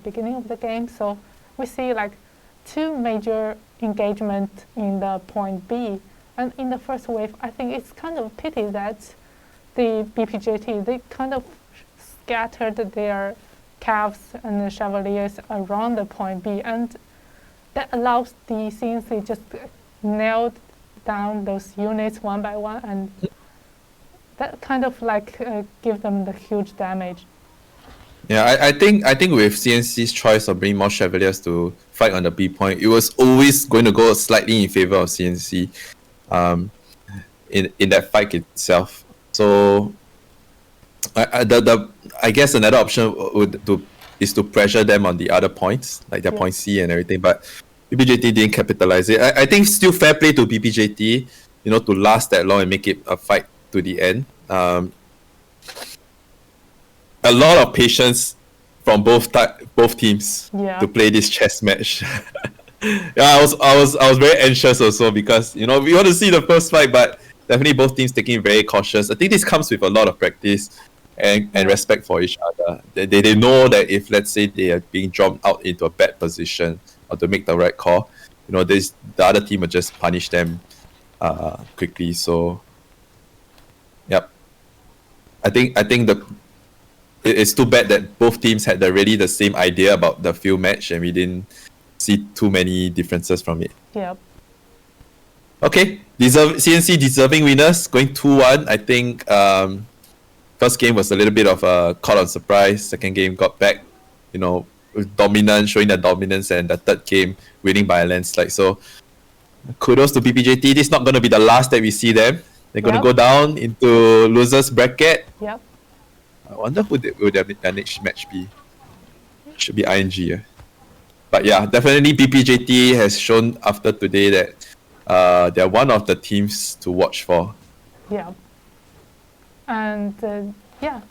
beginning of the game. So we see like two major engagement in the point B. And in the first wave, I think it's kind of a pity that the BPJT, they kind of scattered their calves and the chevaliers around the point B, and that allows the CNC just nailed down those units one by one, and that kind of like give them the huge damage. Yeah, I think with CNC's choice of bringing more Chevaliers to fight on the B point, it was always going to go slightly in favor of CNC in that fight itself. So I guess another option is to pressure them on the other points, like their point C and everything, but BPJT didn't capitalize it. I think still fair play to BPJT, to last that long and make it a fight to the end. A lot of patience from both teams to play this chess match. Yeah, I was very anxious also because we want to see the first fight, but definitely both teams taking it very cautious. I think this comes with a lot of practice and respect for each other. They know that if, let's say, they are being dropped out into a bad position or to make the right call, the other team will just punish them quickly. So, yep. I think it's too bad that both teams had really the same idea about the field match and we didn't see too many differences from it. Yep. Okay, CNC deserving winners, going 2-1. I think first game was a little bit of a caught on surprise. Second game got back, with dominance, showing their dominance, and the third game winning by a landslide. So kudos to BPJT. This is not going to be the last that we see them. They're going to go down into losers bracket. Yep. I wonder who will their next match be. Should be ING. But yeah, definitely BPJT has shown after today that they're one of the teams to watch for. Yeah. And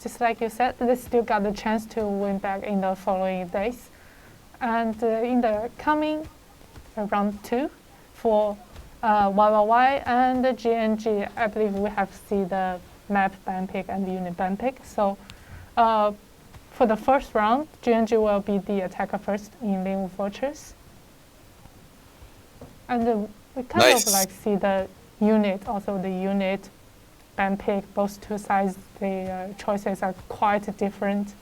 just like you said, they still got the chance to win back in the following days. And in the coming round 2 for YYY and the GNG, I believe we have seen the map ban pick and the unit ban pick. So for the first round, GNG will be the attacker first in Lino Fortress. And we kind of like see the unit, also the unit ban pick. Both two sides, the choices are quite different.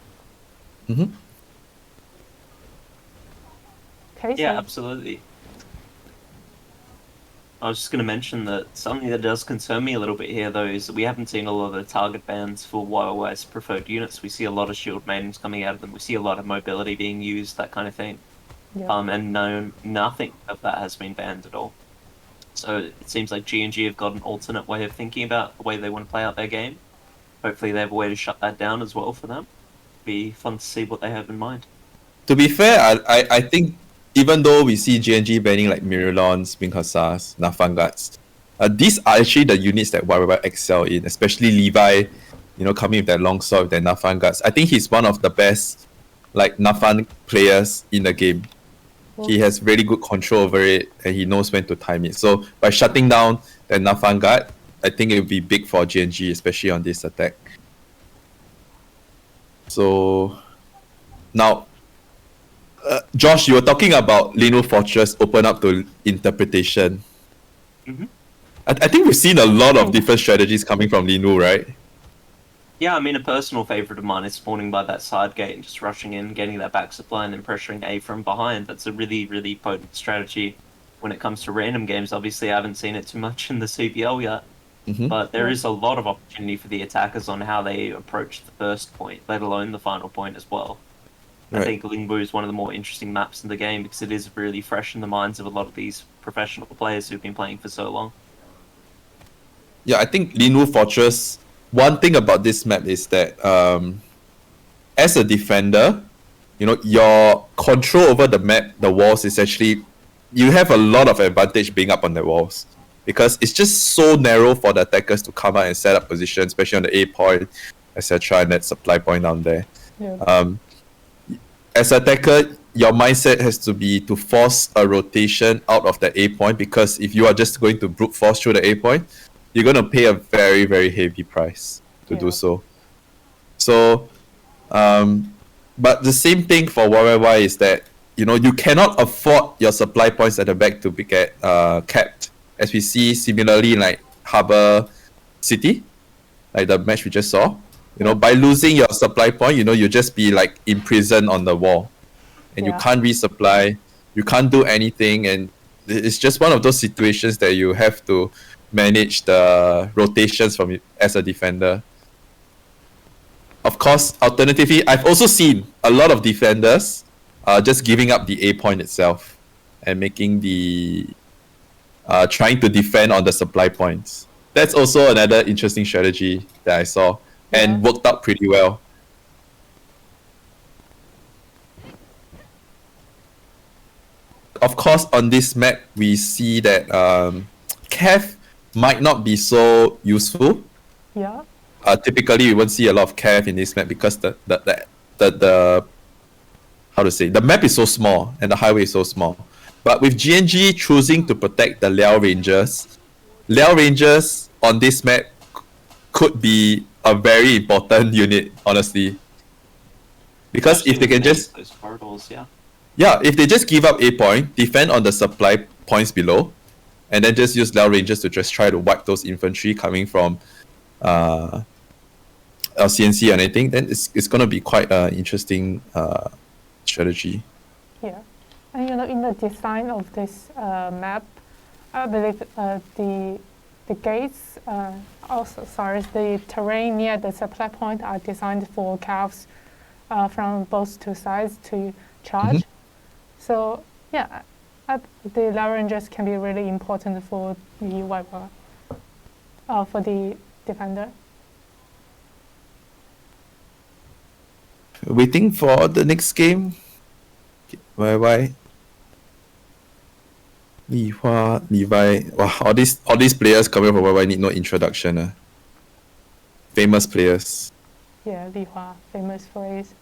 Mm-hmm. Okay, yeah, absolutely. I was just going to mention that something that does concern me a little bit here, though, is that we haven't seen a lot of the target bans for YYY's preferred units. We see a lot of shield maidens coming out of them. We see a lot of mobility being used, that kind of thing. Yeah. And nothing of that has been banned at all. So it seems like GNG have got an alternate way of thinking about the way they want to play out their game. Hopefully they have a way to shut that down as well for them. Be fun to see what they have in mind. To be fair, I think even though we see GNG banning like Mirulons, Binghasas, Nafangats, these are actually the units that YYY excel in, especially Levi, coming with that longsword with their Nafangats. I think he's one of the best Nafan players in the game. He has really good control over it and he knows when to time it. So by shutting down the Nafangat, I think it will be big for GNG, especially on this attack. So now, Josh, you were talking about Lino Fortress open up to interpretation. Mm-hmm. I think we've seen a lot of different strategies coming from Lino, right? Yeah, I mean, a personal favourite of mine is spawning by that side gate and just rushing in, getting that back supply, and then pressuring A from behind. That's a really, really potent strategy when it comes to random games. Obviously, I haven't seen it too much in the CBL yet, but there is a lot of opportunity for the attackers on how they approach the first point, let alone the final point as well. Right. I think Lingbu is one of the more interesting maps in the game because it is really fresh in the minds of a lot of these professional players who've been playing for so long. Yeah, I think Lino Fortress, one thing about this map is that as a defender, your control over the map, the walls is actually, you have a lot of advantage being up on the walls because it's just so narrow for the attackers to come out and set up position, especially on the A point, etc., and that supply point down there. Yeah. As an attacker, your mindset has to be to force a rotation out of the A point because if you are just going to brute force through the A point, you're going to pay a very, very heavy price to do so. So, But the same thing for YYY is that, you know, you cannot afford your supply points at the back to be capped. As we see similarly in like Harbour City, like the match we just saw. You know, by losing your supply point, you know, you just be like imprisoned on the wall. And you can't resupply, you can't do anything, and it's just one of those situations that you have to manage the rotations from as a defender. Of course, alternatively, I've also seen a lot of defenders just giving up the A point itself and making the trying to defend on the supply points. That's also another interesting strategy that I saw and worked out pretty well. Of course, on this map, we see that Cav might not be so useful. Yeah. Typically, we won't see a lot of Cav in this map because the how to say, the map is so small and the highway is so small. But with GNG choosing to protect the Liao Rangers on this map could be a very important unit, honestly. Because if they can just those corridors, if they just give up A point, defend on the supply points below, and then just use Liao Rangers to just try to wipe those infantry coming from LCNC or anything, then it's going to be quite an interesting strategy. Yeah. And you know, in the design of this map, I believe the gates, the terrain near the supply point are designed for calves from both two sides to charge. So yeah, the Liao Rangers can be really important for the YYY, for the defender. Waiting for the next game. YYY. Li Hua, Levi. Wow, all these players coming from YYY need no introduction. Famous players. Yeah, Li Hua, famous phrase.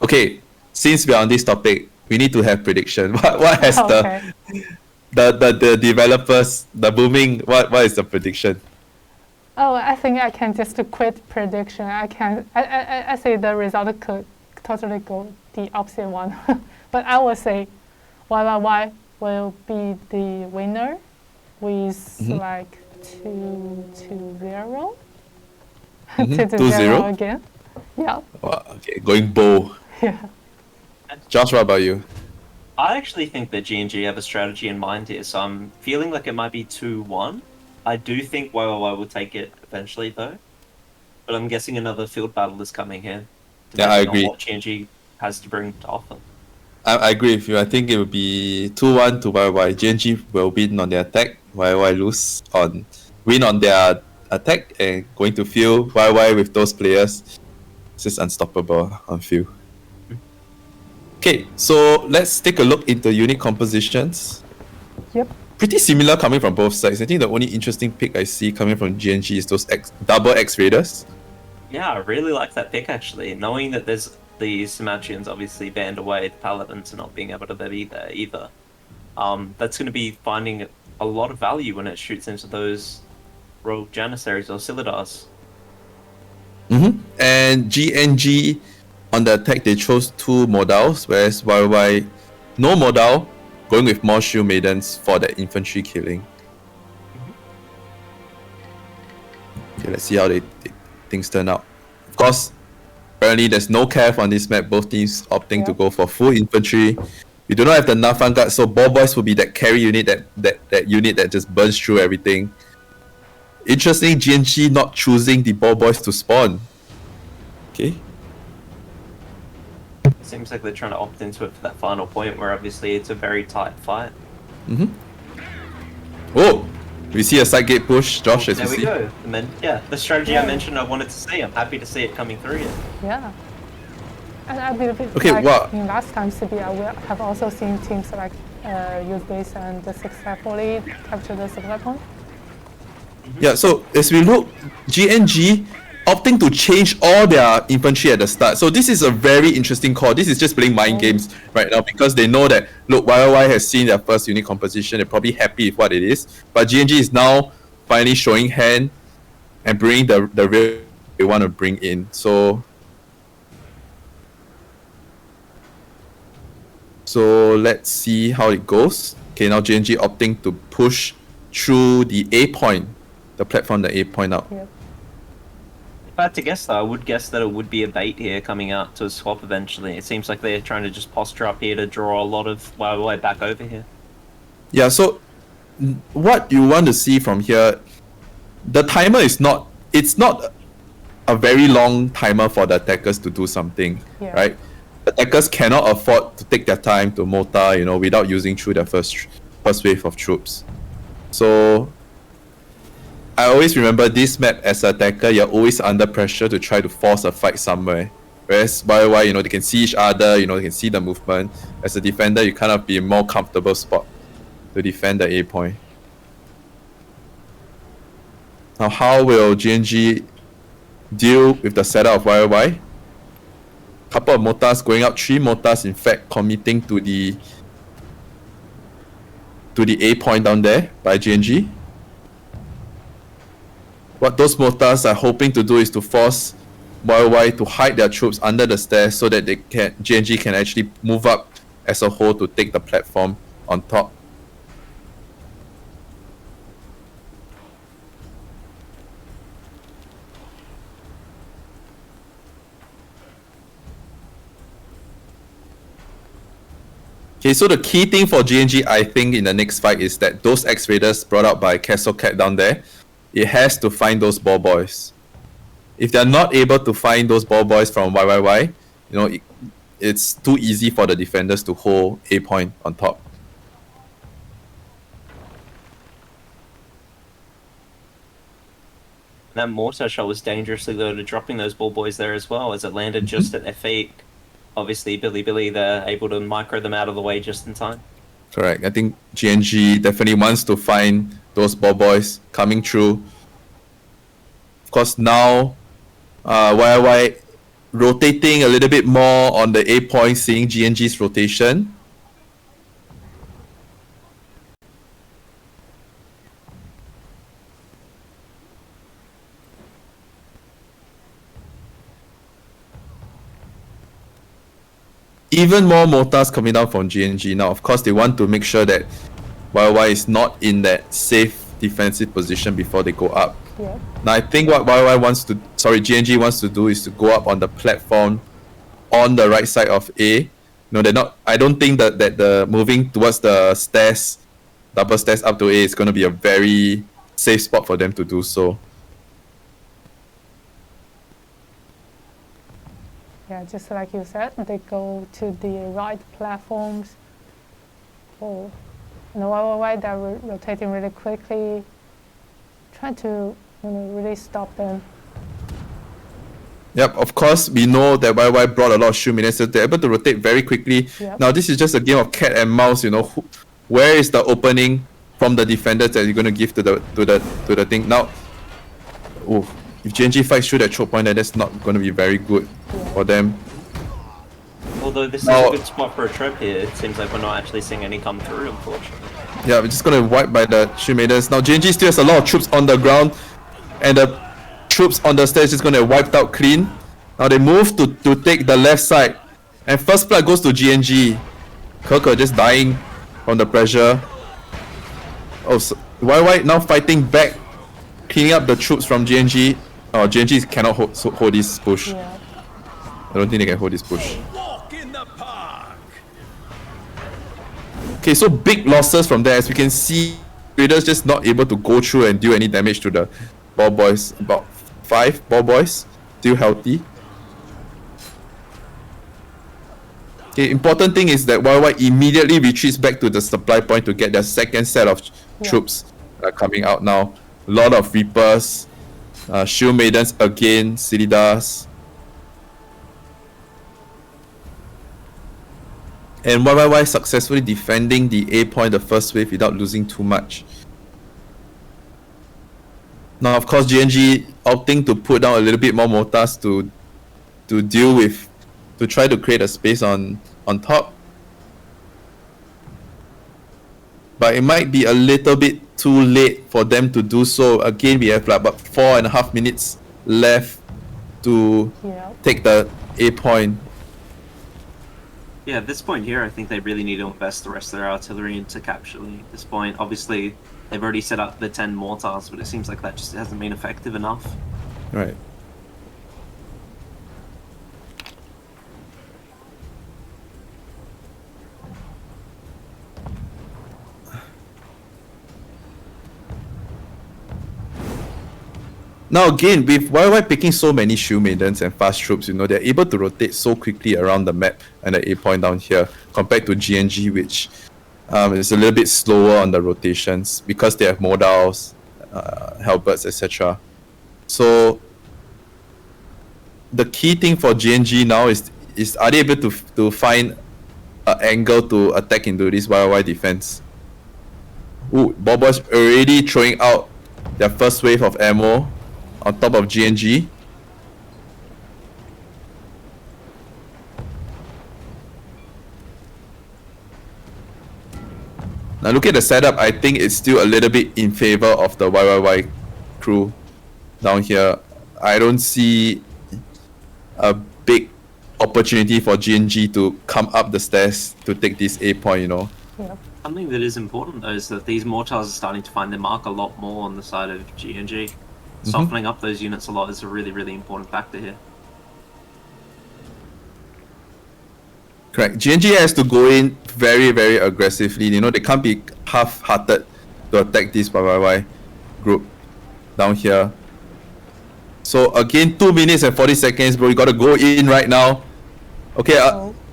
Okay, since we are on this topic, we need to have prediction. What has the developers, the booming, what is the prediction? Oh, I think I can just quit prediction. I say the result could totally go the opposite one. But I will say YYY will be the winner with like 2-0. 2-0 again. Yeah. Wow, okay, going bold. Yeah. Josh, what about you? I actually think that GNG have a strategy in mind here, so I'm feeling like it might be 2-1. I do think YYY will take it eventually, though. But I'm guessing another field battle is coming here. Yeah, I agree. What GNG has to bring to offer. I agree with you. I think it will be 2-1 to YYY. GNG will win on their attack. YYY win on their attack and going to field. YYY with those players, it's just unstoppable on field. Okay, so let's take a look into unit compositions. Yep. Pretty similar coming from both sides. I think the only interesting pick I see coming from GNG is those double X Raiders. Yeah, I really like that pick actually. Knowing that there's the Symmetrians obviously banned away, the Paladins are not being able to be there either. That's going to be finding a lot of value when it shoots into those Royal Janissaries or Silidars. And GNG on the attack, they chose 2 modals, whereas YYY no modal, going with more Shield Maidens for the infantry killing. Okay, let's see how things turn out. Of course, apparently there's no cav on this map. Both teams opting to go for full infantry. We do not have the Nafan guard, so Ball Boys will be that carry unit, that unit that just burns through everything. Interesting, GNG not choosing the Ball Boys to spawn. Okay. Seems like they're trying to opt into it for that final point where obviously it's a very tight fight. Oh, we see a side gate push, Josh, as there we we see. go. The strategy I mentioned I wanted to see. I'm happy to see it coming through here. Yeah. And I believe in last time CBL, we have also seen teams like use this and successfully capture the supply point. Yeah, so as we look, GNG opting to change all their infantry at the start. So this is a very interesting call. This is just playing mind games right now because they know that, look, YYY has seen their first unit composition. They're probably happy with what it is. But GNG is now finally showing hand and bring the real they want to bring in. So let's see how it goes. Okay, now GNG opting to push through the A point, the platform, the A point out. Yep. If I had to guess, though, I would guess that it would be a bait here coming out to a swap eventually. It seems like they're trying to just posture up here to draw a lot of YYY back over here. Yeah, so what you want to see from here, the timer is not, it's not a very long timer for the attackers to do something, right? Attackers cannot afford to take their time to mortar, you know, without using through their first wave of troops. So I always remember this map as an attacker, you're always under pressure to try to force a fight somewhere. Whereas YYY, you know, they can see each other, you know, they can see the movement. As a defender, you kind of be a more comfortable spot to defend the A point. Now, how will GNG deal with the setup of YYY? Couple of mortars going up, 3 mortars in fact committing to the A point down there by GNG. What those mortars are hoping to do is to force YYY to hide their troops under the stairs so that GNG can actually move up as a whole to take the platform on top. Okay, so the key thing for GNG, I think, in the next fight is that those X-Raiders brought out by Castle Cat down there, it has to find those ball boys. If they're not able to find those ball boys from YYY, you know, it's too easy for the defenders to hold A point on top. That mortar shot was dangerously low to dropping those ball boys there as well, as it landed just at their feet. Obviously, Billy, they're able to micro them out of the way just in time. Correct. I think GNG definitely wants to find those ball boys coming through. Of course, now YYY rotating a little bit more on the A point, seeing GNG's rotation. Even more mortars coming down from GNG. Now, of course, they want to make sure that YYY is not in that safe defensive position before they go up. Yeah. Now, I think what GNG wants to do is to go up on the platform on the right side of A. No, they're not. I don't think that the moving towards the stairs, double stairs up to A is going to be a very safe spot for them to do so. Yeah, just like you said, they go to the right platforms. Oh, and YYY, they're rotating really quickly, trying to really stop them. Yep, of course, we know that YYY brought a lot of shield minions, so they're able to rotate very quickly. Yep. Now, this is just a game of cat and mouse, you know. Where is the opening from the defenders that you're going to give to the thing? Now, if GNG fights through that choke point, then that's not going to be very good for them. Although this is a good spot for a trap here, it seems like we're not actually seeing any come through, unfortunately. Yeah, we're just going to wipe by the shield maidens. Now, GNG still has a lot of troops on the ground, and the troops on the stairs is going to get wiped out clean. Now they move to take the left side, and first blood goes to GNG. Conqueror just dying from the pressure. Oh, so YYY now fighting back, cleaning up the troops from GNG. Oh, GNG cannot hold this push. Yeah. I don't think they can hold this push. Okay, so big losses from there. As we can see, Raiders just not able to go through and deal any damage to the ball boys. About 5 ball boys still healthy. Okay, important thing is that YYY immediately retreats back to the supply point to get their second set of troops coming out now. A lot of Reapers, Shield Maidens again, Silidas. And YYY successfully defending the A point the first wave without losing too much. Now, of course, GNG opting to put down a little bit more mortars to deal with, to try to create a space on top. but it might be a little bit too late for them to do so. Again, we have like about 4.5 minutes left to take the A point. Yeah, at this point here, I think they really need to invest the rest of their artillery into capturing this point. Obviously, they've already set up the 10 mortars, but it seems like that just hasn't been effective enough. Right. Now again, with YYY picking so many Shield Maidens and fast troops, you know, they're able to rotate so quickly around the map and the A point down here compared to GNG, which is a little bit slower on the rotations because they have modals, halberds, etc. So the key thing for GNG now is are they able to find an angle to attack into this YYY defense? Ooh, Bobo's already throwing out their first wave of ammo on top of GNG. Now look at the setup, I think it's still a little bit in favor of the YYY crew down here. I don't see a big opportunity for GNG to come up the stairs to take this A point, you know. Yeah. Something that is important though is that these mortars are starting to find their mark a lot more on the side of GNG. Softening up those units a lot is a really, really important factor here. Correct. GNG has to go in very, very aggressively. You know, they can't be half-hearted to attack this YYY group down here. So again, 2 minutes and 40 seconds, bro. You gotta go in right now. Okay,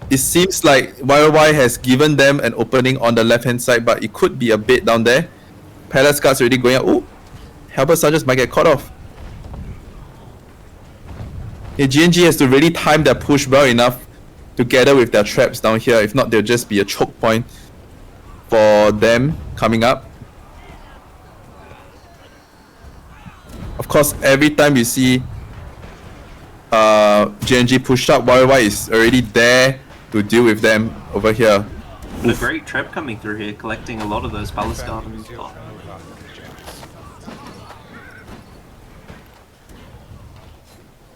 it seems like YYY has given them an opening on the left-hand side, but it could be a bit down there. Palace guards already going out. Ooh, Halberd Sergeants might get caught off. Yeah, GNG has to really time their push well enough together with their traps down here. If not, there'll just be a choke point for them coming up. Of course, every time you see GNG pushed up, YYY is already there to deal with them over here. And a great trap coming through here, collecting a lot of those Palace Gardens.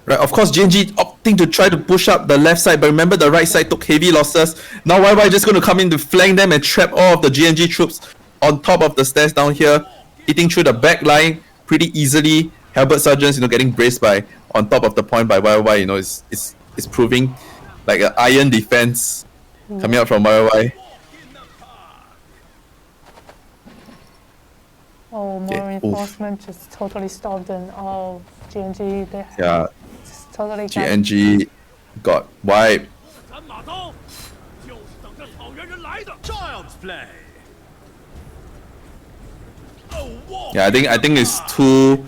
Right, of course, GNG opting to try to push up the left side, but remember the right side took heavy losses. Now YYY just going to come in to flank them and trap all of the GNG troops on top of the stairs down here, eating through the back line pretty easily. Halberd Sergeants, you know, getting braced by on top of the point by YYY, you know, it's proving like an iron defense coming out from YYY. Oh, more reinforcement just totally stopped them. Oh, GNG, they just totally GNG got wiped. Child's play. Yeah, I think it's too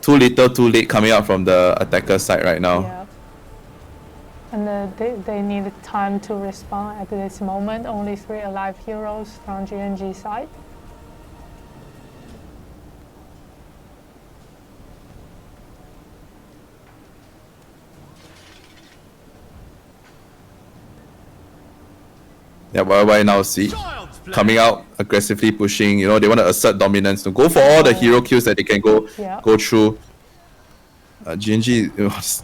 little, too late coming out from the attacker side right now. Yeah. And they need time to respond at this moment. Only 3 alive heroes from GNG side. Yeah, YYY now see coming out aggressively pushing. You know, they want to assert dominance to go for all the hero kills that they can go through. GNG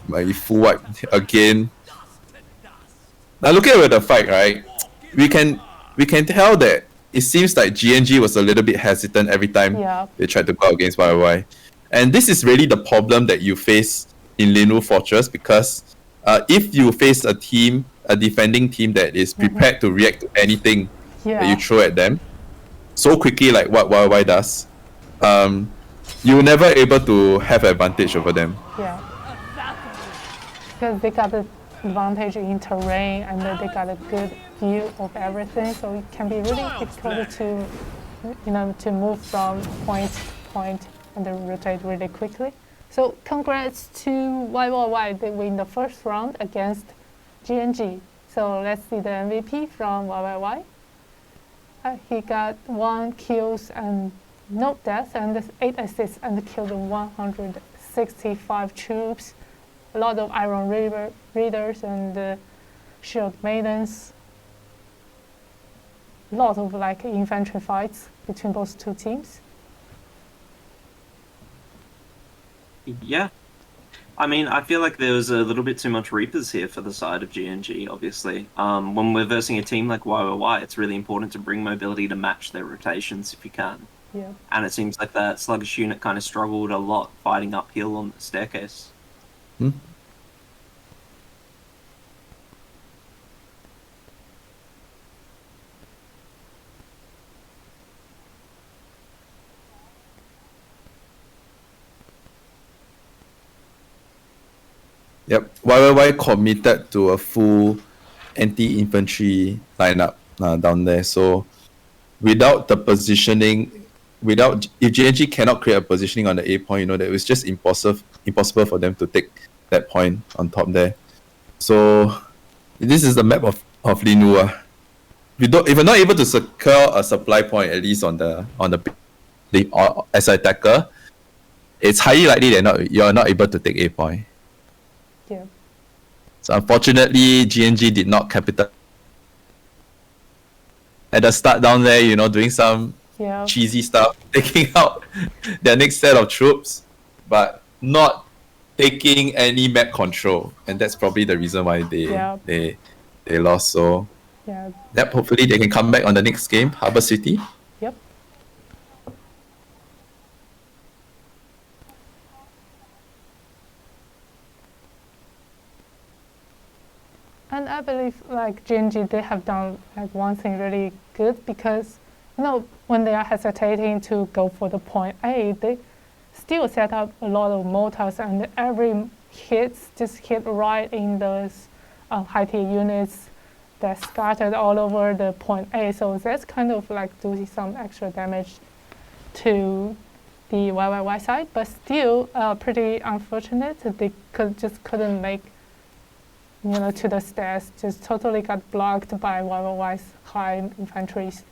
might be full wipe again. Now look at the fight, right? We can tell that it seems like GNG was a little bit hesitant every time they tried to go against YYY. And this is really the problem that you face in Lino Fortress, because if you face a defending team that is prepared to react to anything that you throw at them so quickly like what YYY does, you're never able to have advantage over them. Yeah. Because they got the advantage in terrain and they got a good view of everything, so it can be really difficult to, you know, to move from point to point and then rotate really quickly. So congrats to YYY, they win the first round against GNG. So let's see the MVP from YYY. He got 1 kills and no deaths and 8 assists and killed 165 troops. A lot of Iron Readers and Shield Maidens. lot of like infantry fights between those two teams. Yeah. I mean, I feel like there was a little bit too much Reapers here for the side of GNG, obviously. When we're versing a team like YYY, it's really important to bring mobility to match their rotations if you can. Yeah. And it seems like that sluggish unit kind of struggled a lot fighting uphill on the staircase. Yep, YYY committed to a full anti-infantry lineup down there. So without the positioning, if GNG cannot create a positioning on the A point, that it was just impossible for them to take that point on top there. So this is the map of Lino. If you're not able to secure a supply point, at least on the as an attacker, it's highly likely that you're not able to take A point. Yeah. So unfortunately, GNG did not capitalize at the start down there, doing some cheesy stuff, taking out their next set of troops, but not taking any map control. And that's probably the reason why they lost. So hopefully they can come back on the next game, Harbour City. Yep. And I believe like GNG, they have done like one thing really good because when they are hesitating to go for the point A, they still set up a lot of mortars, and every hits just hit right in those high tier units that scattered all over the point A. So that's kind of like doing some extra damage to the YYY side, but still pretty unfortunate. They couldn't make to the stairs, just totally got blocked by YYY's high infantries.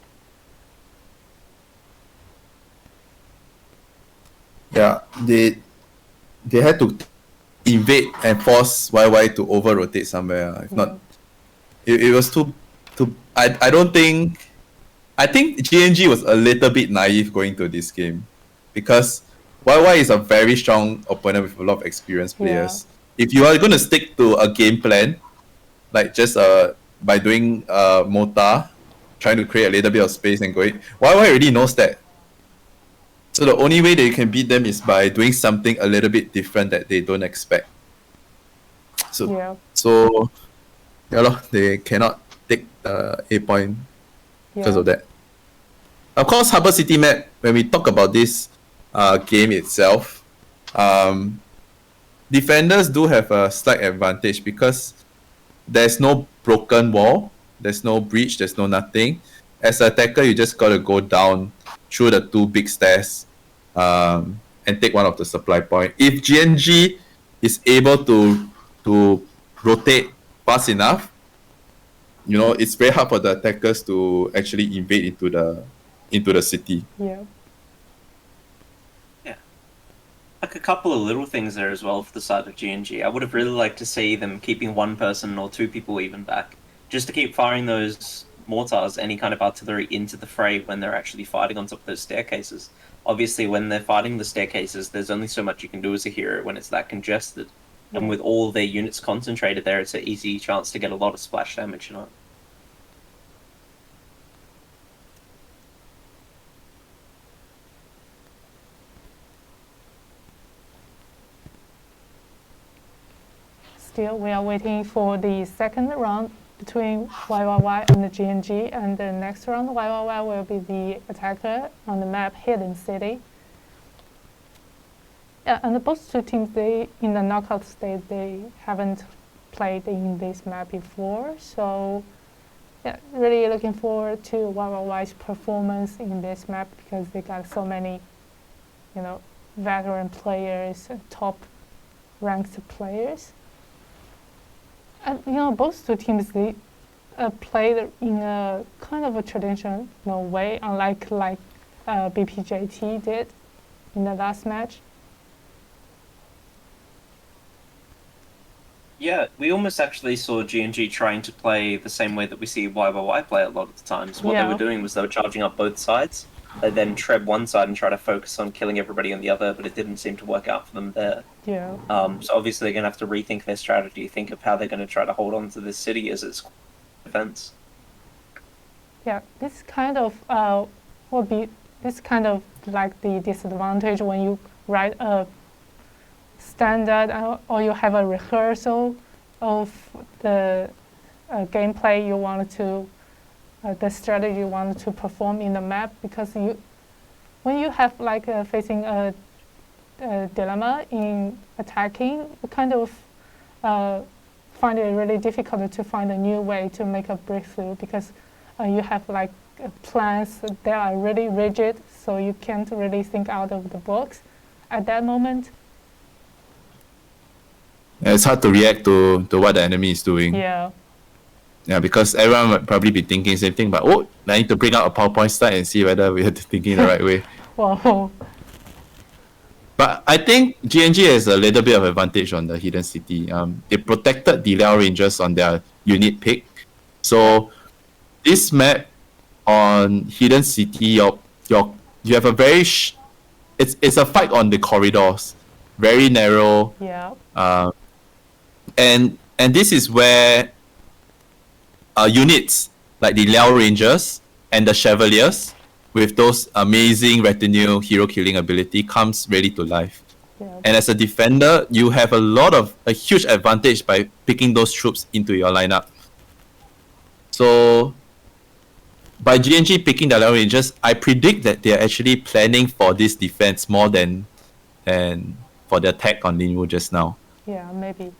Yeah, they had to invade and force YY to over rotate somewhere. If not, it was too. I don't think. I think GNG was a little bit naive going to this game, because YY is a very strong opponent with a lot of experienced players. If you are going to stick to a game plan, like just by doing Mota, trying to create a little bit of space and going, YY already knows that. So the only way that you can beat them is by doing something a little bit different that they don't expect. So they cannot take the A point because of that. Of course, Harbour City map, when we talk about this game itself, defenders do have a slight advantage because there's no broken wall, there's no breach, there's no nothing. As an attacker, you just gotta go down through the two big stairs and take one of the supply point. If GNG is able to rotate fast enough, it's very hard for the attackers to actually invade into the city. Yeah. Like a couple of little things there as well for the side of GNG. I would have really liked to see them keeping one person or two people even back, just to keep firing those mortars, any kind of artillery into the fray when they're actually fighting on top of those staircases. Obviously, when they're fighting the staircases, there's only so much you can do as a hero when it's that congested. And with all their units concentrated there, it's an easy chance to get a lot of splash damage, Still, we are waiting for the second round between YYY and the GNG, and the next round YYY will be the attacker on the map Hidden City. Yeah, and both two teams, in the knockout stage, they haven't played in this map before, so yeah, really looking forward to YYY's performance in this map because they got so many, veteran players, top ranked players. And both two teams, they played in a kind of a traditional way, unlike BPJT did in the last match. Yeah, we almost actually saw GNG trying to play the same way that we see YYY play a lot of the times. What they were doing was they were charging up both sides. They then treb one side and try to focus on killing everybody on the other, but it didn't seem to work out for them there. Yeah. So obviously they're going to have to rethink their strategy, think of how they're going to try to hold on to this city as its defense. Yeah, this kind of will be this kind of like the disadvantage when you write a standard or you have a rehearsal of the gameplay you want to, the strategy you want to perform in the map, because when you have like facing a dilemma in attacking, you kind of find it really difficult to find a new way to make a breakthrough, because you have like plans that are really rigid, so you can't really think out of the box at that moment. Yeah, it's hard to react to what the enemy is doing. Yeah. Yeah, because everyone would probably be thinking the same thing, but I need to bring out a PowerPoint slide and see whether we are thinking the right way. Wow. But I think GNG has a little bit of advantage on the Hidden City. They protected the Liao Rangers on their unit pick. So this map on Hidden City, you have a very it's a fight on the corridors, very narrow. Yeah. And this is where units like the Liao Rangers and the Chevaliers with those amazing retinue hero killing ability comes ready to life. Yeah. And as a defender, you have a huge advantage by picking those troops into your lineup. So by GNG picking the Liao Rangers, I predict that they are actually planning for this defense more than for the attack on Linwu just now. Yeah, maybe.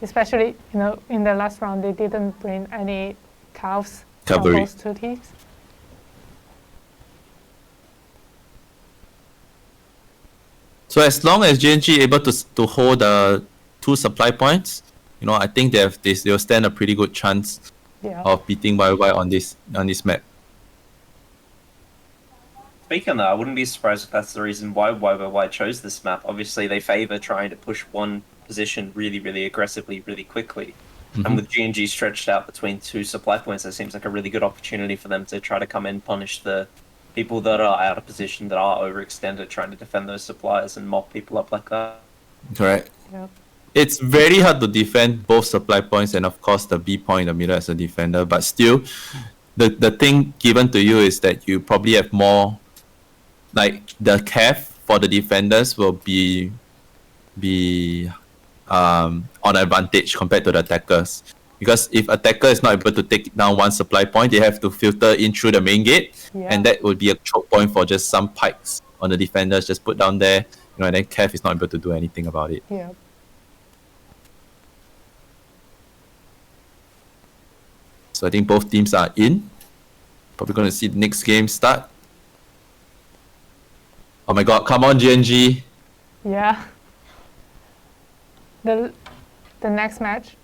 Especially, in the last round, they didn't bring any calves from those two teams. So as long as GNG able to hold the 2 supply points, I think they'll stand a pretty good chance of beating YYY on this map. Speaking of that, I wouldn't be surprised if that's the reason why YYY chose this map. Obviously, they favor trying to push one position really, really aggressively, really quickly. Mm-hmm. And with GNG stretched out between 2 supply points, that seems like a really good opportunity for them to try to come in, punish the people that are out of position, that are overextended, trying to defend those supplies and mop people up like that. Correct. Yep. It's very hard to defend both supply points and of course the B point in the middle as a defender, but still the thing given to you is that you probably have more, like the CAF for the defenders will be on advantage compared to the attackers. Because if attacker is not able to take down one supply point, they have to filter in through the main gate, and that would be a choke point for just some pikes on the defenders just put down there, and then CAF is not able to do anything about it. Yeah. So I think both teams are in. Probably going to see the next game start. Oh my god, come on GNG. Yeah. The next match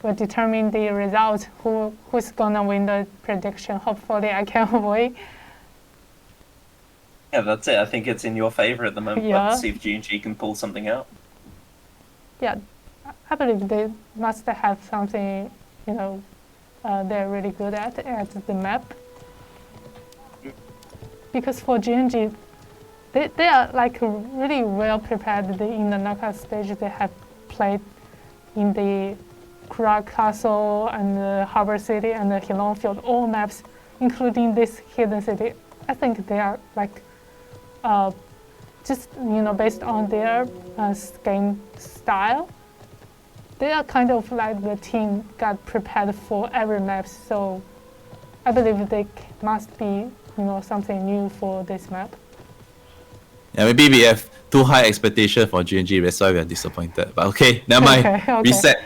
will determine the result, who's gonna win the prediction. Hopefully I can win. Yeah, that's it. I think it's in your favor at the moment. Yeah. Let's see if GNG can pull something out. Yeah, I believe they must have something, they're really good at the map. Because for GNG, they are like really well prepared. In the knockout stage, they have played in the Kura Castle and the Harbor City and the Hilong Field, all maps, including this Hidden City. I think they are like, just based on their game style, they are kind of like the team got prepared for every map. So I believe they must be something new for this map. Yeah, maybe we have too high expectation for GNG, that's why we are disappointed. But okay, never mind. Okay. Reset.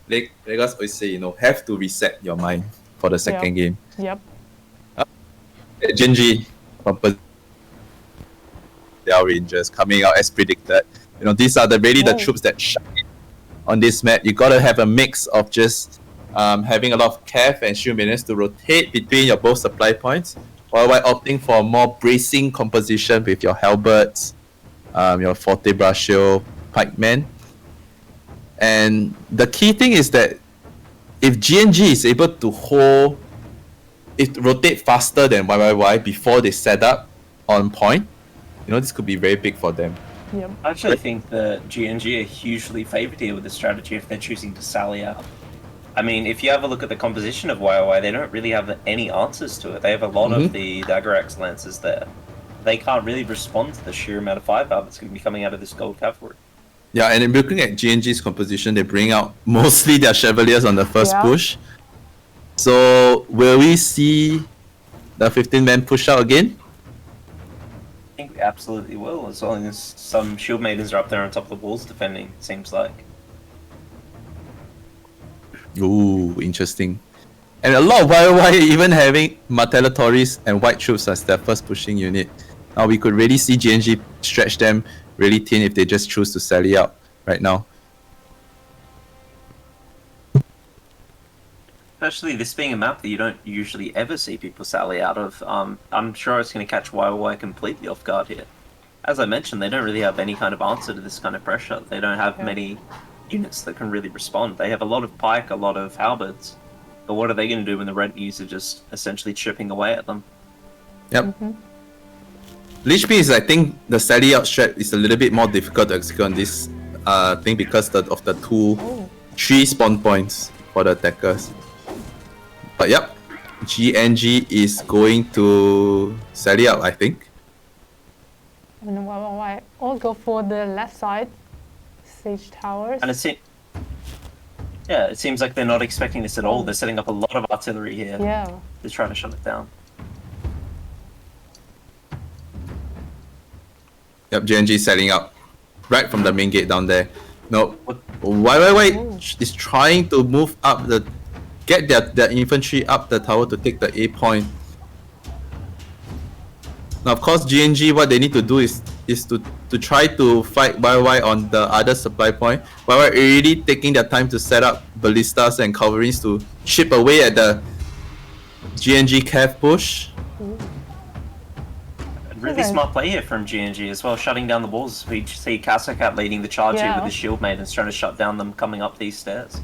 Vegas always say, have to reset your mind for the second game. Yep. GNG, Liao Rangers coming out as predicted. These are the troops that shine on this map. You gotta have a mix of just having a lot of CAF and shield minions to rotate between your both supply points, while opting for a more bracing composition with your halberds, your forte brashio pikemen. And the key thing is that if GNG is able to rotate faster than YYY before they set up on point, this could be very big for them. Yep. I actually think that GNG are hugely favoured here with the strategy if they're choosing to sally out. I mean, if you have a look at the composition of YYY, they don't really have any answers to it. They have a lot of the Daggeraxe Lancers there. They can't really respond to the sheer amount of firepower that's going to be coming out of this gold cavalry. Yeah, and in looking at GNG's composition, they bring out mostly their Chevaliers on the first push. So, will we see the 15-man push out again? I think we absolutely will, as long as some Shield Maidens are up there on top of the walls defending, it seems like. Ooh, interesting. And a lot of YYY even having Martellatories and White Troops as their first pushing unit. Now we could really see GNG stretch them really thin if they just choose to sally out right now. Especially this being a map that you don't usually ever see people sally out of. I'm sure it's going to catch YYY completely off guard here. As I mentioned, they don't really have any kind of answer to this kind of pressure. They don't have many units that can really respond. They have a lot of pike, a lot of halberds. But what are they going to do when the retinues are just essentially chipping away at them? Yep. Lich Bee is, I think, the sally out strat is a little bit more difficult to execute on this thing because of the 3 spawn points for the attackers. But yep, GNG is going to sally out, I think. And YYY all go for the left side, siege towers. And it seems like they're not expecting this at all. They're setting up a lot of artillery here. Yeah. They're trying to shut it down. Yep, GNG is setting up right from the main gate down there. No, YYY is trying to move up get their infantry up the tower to take the A point. Now, of course, GNG, what they need to do is to try to fight YYY on the other supply point. YYY already taking their time to set up ballistas and cavalries to chip away at the GNG cav push. Really smart play here from GNG as well, shutting down the walls. We see Kasakat leading the charge here with the shield maidens, trying to shut down them coming up these stairs.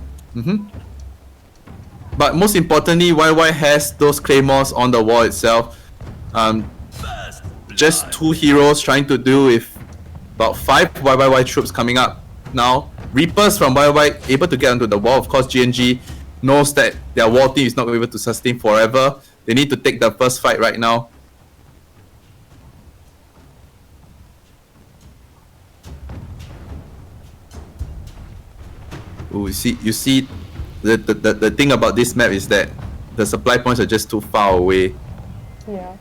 But most importantly, YYY has those claymores on the wall itself. Just 2 heroes trying to deal with about 5 YYY troops coming up now. Reapers from YYY able to get onto the wall. Of course, GNG knows that their wall team is not able to sustain forever. They need to take the first fight right now. Ooh, you see the thing about this map is that the supply points are just too far away. Yeah.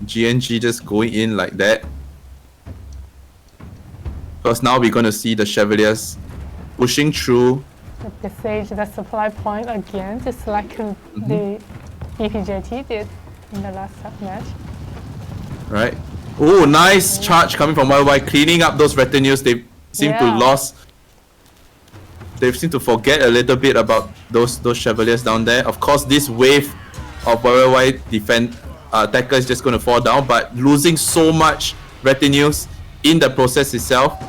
GNG just going in like that. Because now we're going to see the Chevaliers pushing through. The Sage, the supply point again, just like the BPJT did in the last match. Right. Oh, nice charge coming from YYY, cleaning up those retinues. They seem to They seem to forget a little bit about those Chevaliers down there. Of course, this wave of YYY attacker is just going to fall down, but losing so much retinues in the process itself.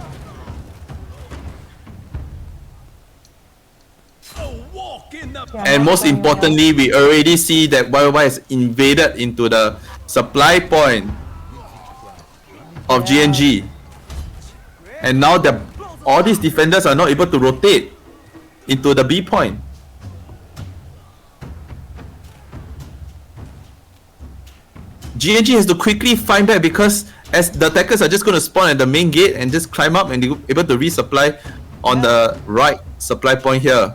And most importantly, we already see that YYY has invaded into the supply point of GNG. And now all these defenders are not able to rotate into the B point. GNG has to quickly find back because as the attackers are just going to spawn at the main gate and just climb up and be able to resupply on the right supply point here.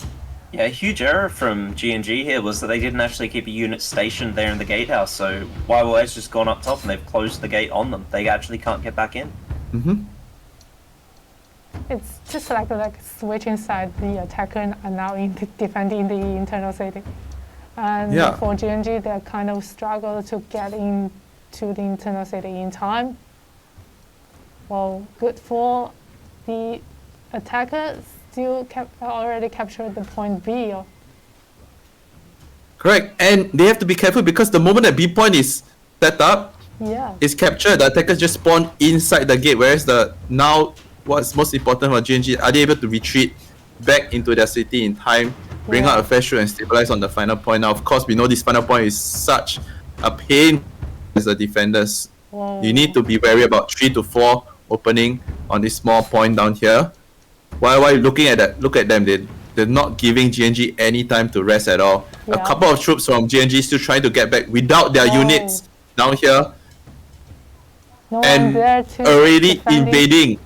Yeah, a huge error from GNG here was that they didn't actually keep a unit stationed there in the gatehouse, so YYY's just gone up top and they've closed the gate on them. They actually can't get back in. It's just like switching side. The attacker are now defending the internal city. And for GNG, they kind of struggle to get into the internal city in time. Well, good for the attacker, still already captured the point B. Correct, and they have to be careful because the moment that B point is set up, is captured, the attackers just spawn inside the gate, whereas now what's most important for GNG, are they able to retreat back into their city in time, bring out a fresh shoot and stabilize on the final point? Now, of course, we know this final point is such a pain as the defenders. You need to be wary about 3 to 4 opening on this small point down here. Why looking at that? Look at them. They're not giving GNG any time to rest at all. A couple of troops from GNG still trying to get back without their units down here. And already invading.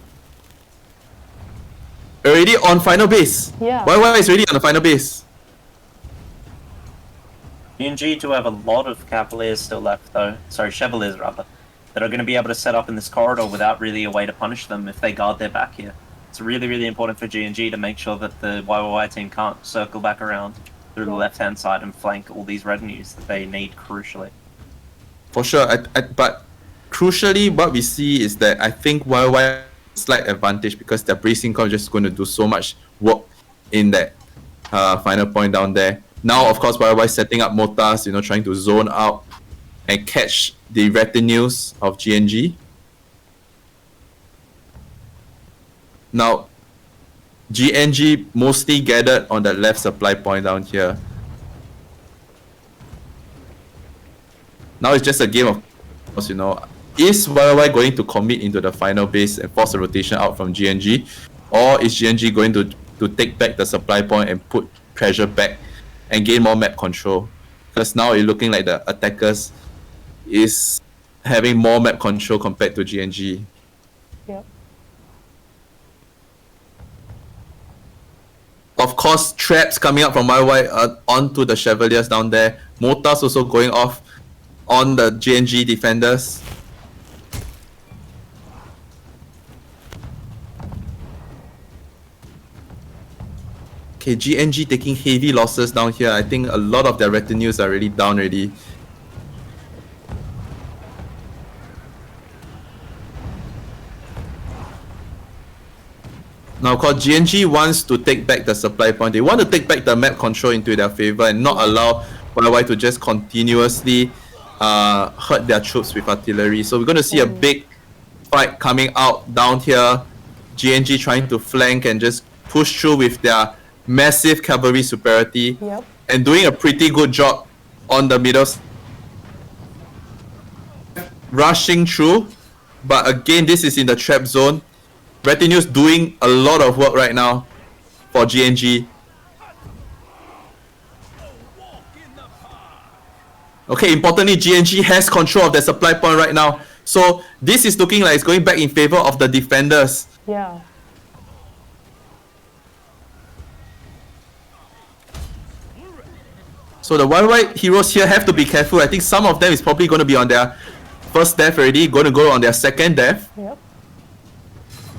Already on final base. YYY is already on the final base. GNG do have a lot of Cavaliers still left though. Sorry, Chevaliers rather. That are going to be able to set up in this corridor without really a way to punish them if they guard their back here. It's really, really important for GNG to make sure that the YYY team can't circle back around through the left-hand side and flank all these retinues that they need crucially. For sure, but crucially what we see is that I think YYY slight advantage because their bracing core is just going to do so much work in that final point down there. Now, of course, YYY setting up mortars, trying to zone out and catch the retinues of GNG. Now, GNG mostly gathered on the left supply point down here. Now it's just a game of course, is YYY going to commit into the final base and force a rotation out from GNG? Or is GNG going to take back the supply point and put pressure back and gain more map control? Because now it's looking like the attackers is having more map control compared to GNG. Yep. Of course, traps coming up from YYY onto the Chevaliers down there. Mortars also going off on the GNG defenders. Okay, GNG taking heavy losses down here. I think a lot of their retinues are already down already. Now, of course, GNG wants to take back the supply point. They want to take back the map control into their favor and not allow YYY to just continuously hurt their troops with artillery. So we're going to see a big fight coming out down here. GNG trying to flank and just push through with their massive cavalry superiority and doing a pretty good job on the middle. Rushing through, but again, this is in the trap zone. Retinue's doing a lot of work right now for GNG. Okay, importantly, GNG has control of the supply point right now. So this is looking like it's going back in favor of the defenders. Yeah. So the YYY heroes here have to be careful. I think some of them is probably going to be on their first death already, going to go on their second death. Yep.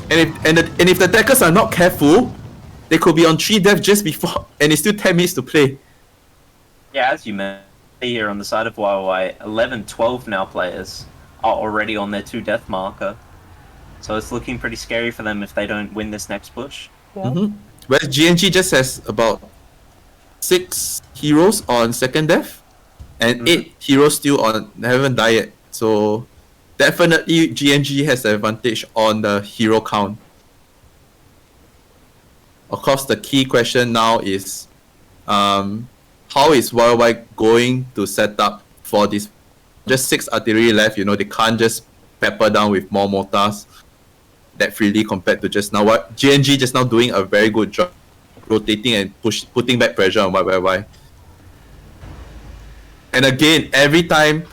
And if the attackers are not careful, they could be on 3 death just before, and it's still 10 minutes to play. Yeah, as you mentioned here on the side of YYY, 11-12 now players are already on their 2 death marker. So it's looking pretty scary for them if they don't win this next push. Yep. Whereas GNG just has about 6 heroes on second death, and 8 heroes still haven't died yet. So definitely GNG has the advantage on the hero count. Of course, the key question now is how is YYY going to set up for this? Just 6 artillery left, they can't just pepper down with more mortars that freely compared to just now. What GNG just now doing a very good job rotating and putting back pressure on YYY. And again, every time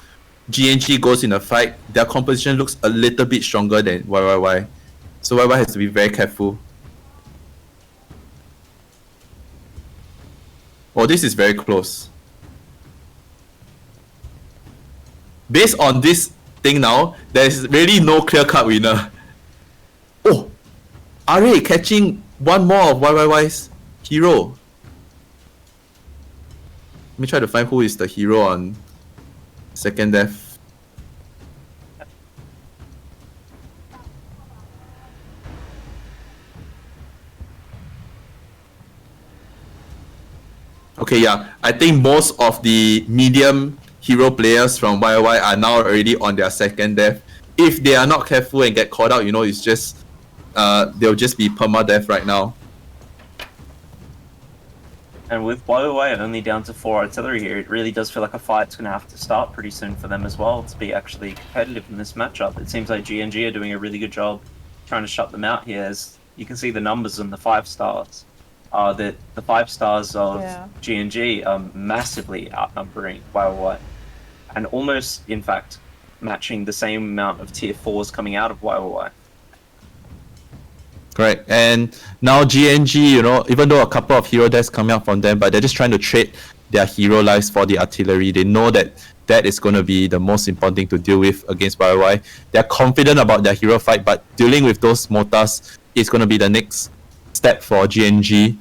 GNG goes in a fight, their composition looks a little bit stronger than YYY. So YYY has to be very careful. Oh, this is very close. Based on this thing now, there is really no clear-cut winner. Oh! RA catching one more of YYY's hero. Let me try to find who is the hero on second death. Okay, yeah. I think most of the medium hero players from YYY are now already on their second death. If they are not careful and get caught out, it's just they'll just be perma-death right now. And with YYY only down to 4 artillery here, it really does feel like a fight's going to have to start pretty soon for them as well to be actually competitive in this matchup. It seems like GNG are doing a really good job trying to shut them out here. As you can see the numbers on the 5 stars. The 5 stars of GNG are massively outnumbering YYY. And almost, in fact, matching the same amount of tier 4s coming out of YYY. Correct. And now GNG, you know, even though a couple of hero deaths coming out from them, but they're just trying to trade their hero lives for the artillery. They know that that is going to be the most important thing to deal with against YYY. They're confident about their hero fight, but dealing with those mortars is going to be the next step for GNG.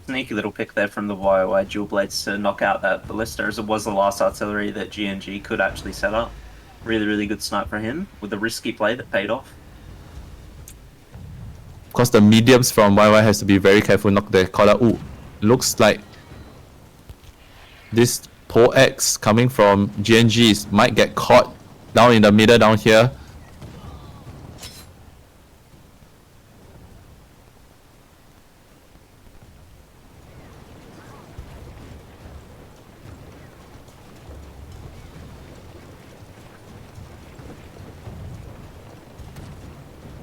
Sneaky little pick there from the YYY dual blades to knock out that ballista, as it was the last artillery that GNG could actually set up. Really, really good snipe for him with a risky play that paid off. Of course, the mediums from YYY has to be very careful not to get caught out. Ooh, looks like this pole X coming from GNG might get caught down in the middle down here.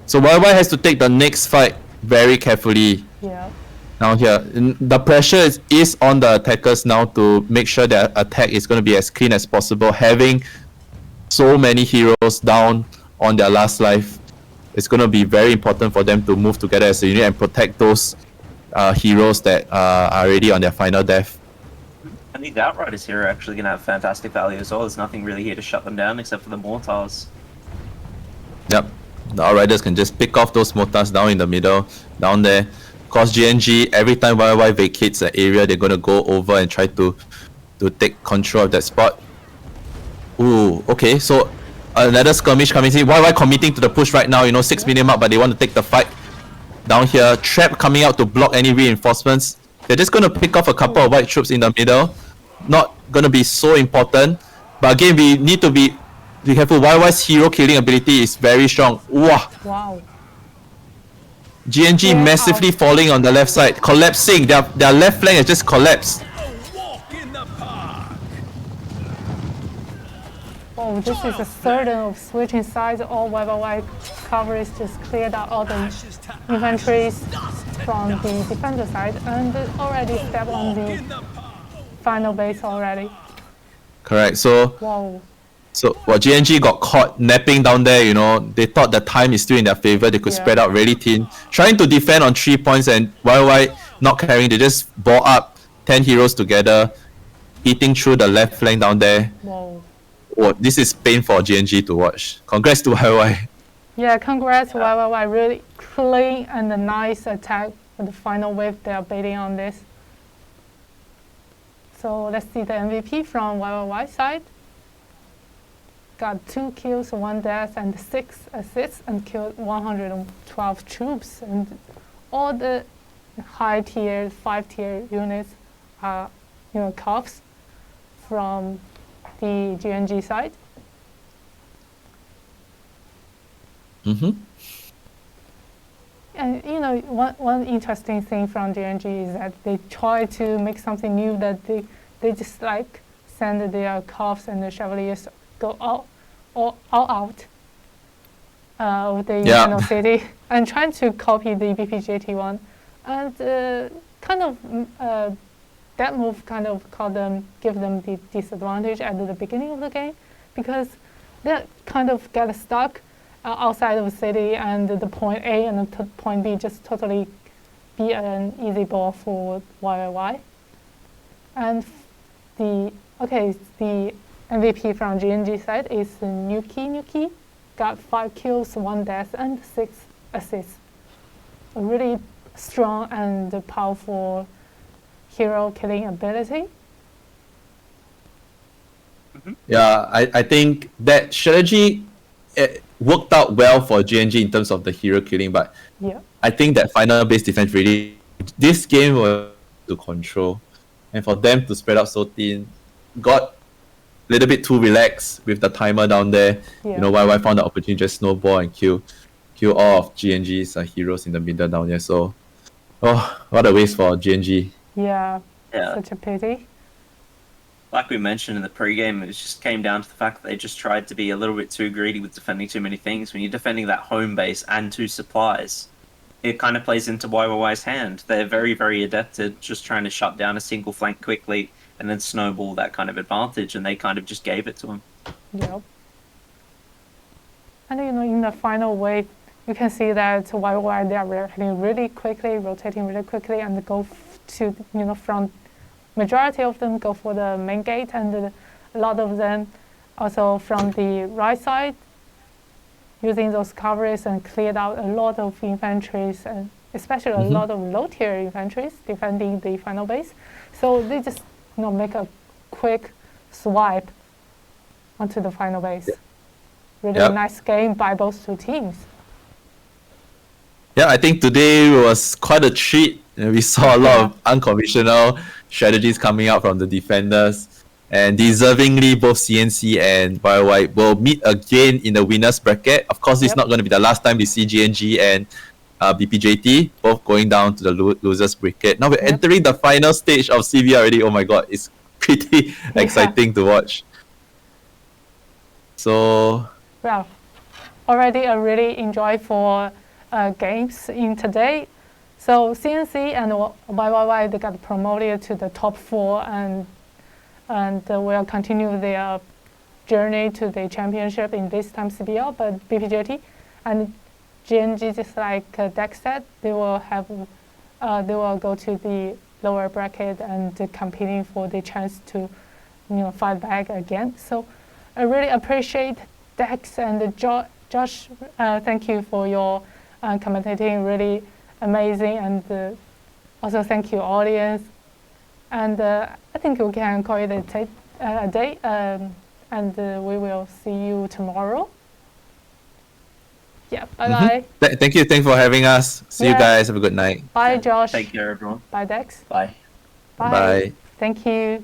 So YYY has to take the next fight very carefully. Yeah. Now here, the pressure is on the attackers now to make sure their attack is going to be as clean as possible. Having so many heroes down on their last life, it's going to be very important for them to move together as a unit and protect those heroes that are already on their final death. I think the Outriders here are actually going to have fantastic value as well. There's nothing really here to shut them down except for the mortars. Yep. The Outriders can just pick off those mortars down in the middle, down there. Of course, GNG, every time YYY vacates an area, they're going to go over and try to take control of that spot. Ooh, okay, so another skirmish coming in. YYY committing to the push right now, you know, 6 minutes up, but they want to take the fight. Down here, Trap coming out to block any reinforcements. They're just going to pick off a couple of white troops in the middle. Not going to be so important. But again, we need to be careful. YYY's hero killing ability is very strong. Wow. GNG massively falling on the left side, collapsing. Their left flank has just collapsed. Oh, this is a certain of switching sides. All YYY coverage just cleared out all the inventories from the defender side and already stepped on the final base already. Correct. So. Wow. So, GNG got caught napping down there, you know, they thought the time is still in their favor, they could spread out really thin. Trying to defend on 3 points and YYY not carrying, they just ball up 10 heroes together, eating through the left flank down there. Whoa. Oh, this is pain for GNG to watch. Congrats to YYY. Yeah, congrats to YYY, really clean and a nice attack for the final wave they are baiting on this. So let's see the MVP from YYY side. Got 2 kills, 1 death, and 6 assists, and killed 112 troops. And all the high tier, 5 tier units are, you know, cops from the GNG side. And you know, one interesting thing from GNG is that they try to make something new, that they just like send their cops and the chevaliers go all out of the internal city and trying to copy the BPJT one, and kind of that move kind of give them the disadvantage at the beginning of the game, because they kind of get stuck outside of the city, and the point A and the point B just totally be an easy ball for YYY. And the MVP from GNG side is Nuki. Got 5 kills, 1 death, and 6 assists. A really strong and powerful hero killing ability. Yeah, I think that strategy worked out well for GNG in terms of the hero killing, but I think that final base defense really, this game was to control, and for them to spread out so thin, got little bit too relaxed with the timer down there. Yeah. You know, YY found the opportunity to just snowball and kill all of GNG's heroes in the middle down there. So, oh, what a waste for GNG. Yeah. Yeah. Such a pity. Like we mentioned in the pre-game, it just came down to the fact that they just tried to be a little bit too greedy with defending too many things. When you're defending that home base and 2 supplies, it kind of plays into YYY's hand. They're very, very adept at just trying to shut down a single flank quickly and then snowball that kind of advantage, and they kind of just gave it to them. Yep. And you know, in the final wave, you can see that YYY, they are rotating really quickly, and go to, you know, from majority of them go for the main gate, and a lot of them also from the right side, using those coverage and cleared out a lot of infantries, and especially a lot of low-tier infantries defending the final base. So they just, you know, make a quick swipe onto the final base. Really nice game by both 2 teams. Yeah, I think today was quite a treat. We saw a lot of unconventional strategies coming out from the defenders, and deservingly both CNC and YYY will meet again in the winners bracket. Of course, it's not going to be the last time we see GNG and BPJT both going down to the losers bracket. Now we're entering the final stage of CBL already. Oh my god, it's pretty exciting to watch. So, well, already a really enjoyable games in today. So CNC and YYY, they got promoted to the top 4, and will continue their journey to the championship in this time CBL. But BPJT and GNG, just like Dex said, they will go to the lower bracket and competing for the chance to, you know, fight back again. So I really appreciate Dex and Josh. Thank you for your commentating, really amazing, and also thank you audience. And I think we can call it a day, and we will see you tomorrow. Yeah, bye bye. Thank you for having us. See you guys. Have a good night. Bye, Josh. Take care, everyone. Bye, Dex. Bye. Bye. Thank you.